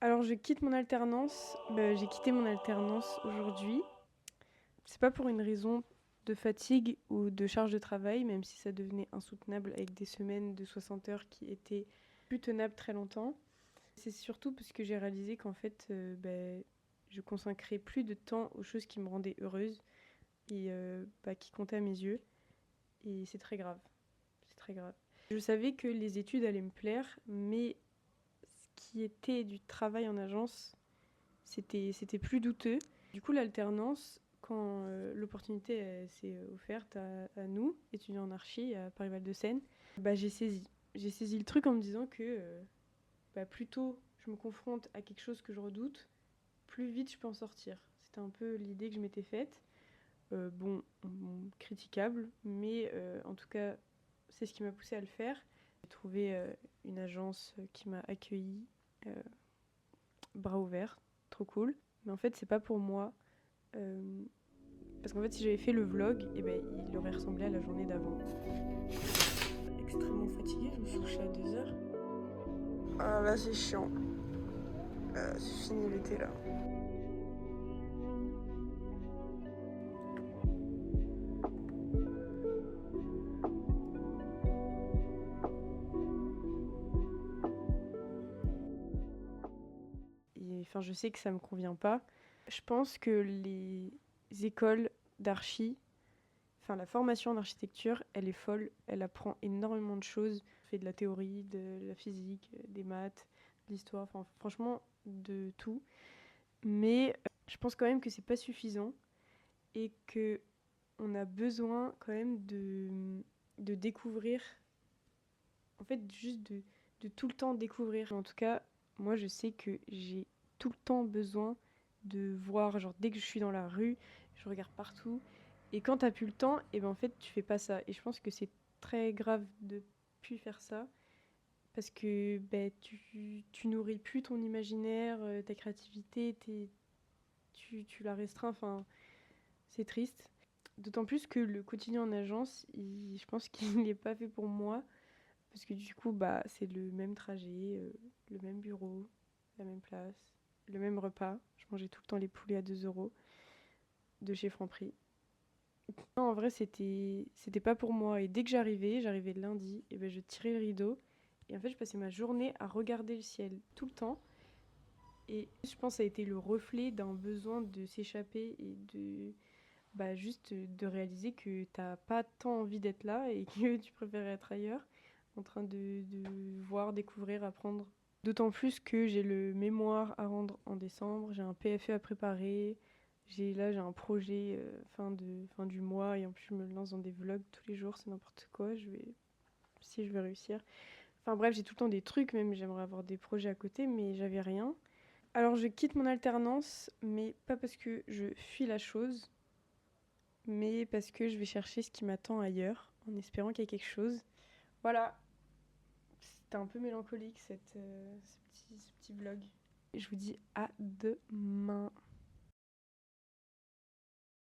Alors je quitte mon alternance, j'ai quitté mon alternance aujourd'hui. C'est pas pour une raison de fatigue ou de charge de travail, même si ça devenait insoutenable avec des semaines de 60 heures qui étaient plus tenables très longtemps. C'est surtout parce que j'ai réalisé qu'en fait, je consacrais plus de temps aux choses qui me rendaient heureuse et qui comptaient à mes yeux. Et c'est très grave. C'est très grave. Je savais que les études allaient me plaire, mais ce qui était du travail en agence, c'était plus douteux. Du coup, l'alternance, quand l'opportunité s'est offerte à nous, étudiants en archi à Paris-Val-de-Seine, j'ai saisi. J'ai saisi le truc en me disant que plus tôt je me confronte à quelque chose que je redoute, plus vite je peux en sortir. C'était un peu l'idée que je m'étais faite. Critiquable, mais en tout cas, c'est ce qui m'a poussée à le faire. J'ai trouvé une agence qui m'a accueillie bras ouverts, trop cool. Mais en fait, c'est pas pour moi. Euh, Parce qu'en fait, si j'avais fait le vlog, il aurait ressemblé à la journée d'avant. Extrêmement fatiguée, je me suis couchée à 2 heures. Ah là, c'est chiant. C'est fini l'été là. Et, enfin, je sais que ça me convient pas. Je pense que les écoles d'archi, enfin la formation en architecture, elle est folle. Elle apprend énormément de choses. Elle fait de la théorie, de la physique, des maths, de l'histoire, enfin franchement de tout. Mais je pense quand même que c'est pas suffisant et que on a besoin quand même de découvrir, en fait juste de tout le temps découvrir. En tout cas, moi je sais que j'ai tout le temps besoin de voir, genre dès que je suis dans la rue, je regarde partout. Et quand t'as plus le temps, et ben en fait tu fais pas ça. Et je pense que c'est très grave de plus faire ça. Parce que tu nourris plus ton imaginaire, ta créativité, tu la restreins, enfin c'est triste. D'autant plus que le quotidien en agence, je pense qu'il n'est pas fait pour moi. Parce que du coup, c'est le même trajet, le même bureau, la même place, le même repas. Je mangeais tout le temps les poulets à 2 euros de chez Franprix. Non, en vrai, c'était pas pour moi. Et dès que j'arrivais le lundi, et je tirais le rideau. Et en fait, je passais ma journée à regarder le ciel tout le temps. Et je pense que ça a été le reflet d'un besoin de s'échapper et juste de réaliser que t'as pas tant envie d'être là et que tu préfères être ailleurs, en train de voir, découvrir, apprendre. D'autant plus que j'ai le mémoire à rendre en décembre, j'ai un PFE à préparer, j'ai un projet fin du mois et en plus je me lance dans des vlogs tous les jours, c'est n'importe quoi, si je vais réussir. Enfin bref, j'ai tout le temps des trucs, même j'aimerais avoir des projets à côté, mais j'avais rien. Alors je quitte mon alternance, mais pas parce que je fuis la chose, mais parce que je vais chercher ce qui m'attend ailleurs, en espérant qu'il y ait quelque chose. Voilà, c'était un peu mélancolique ce petit vlog. Je vous dis à demain.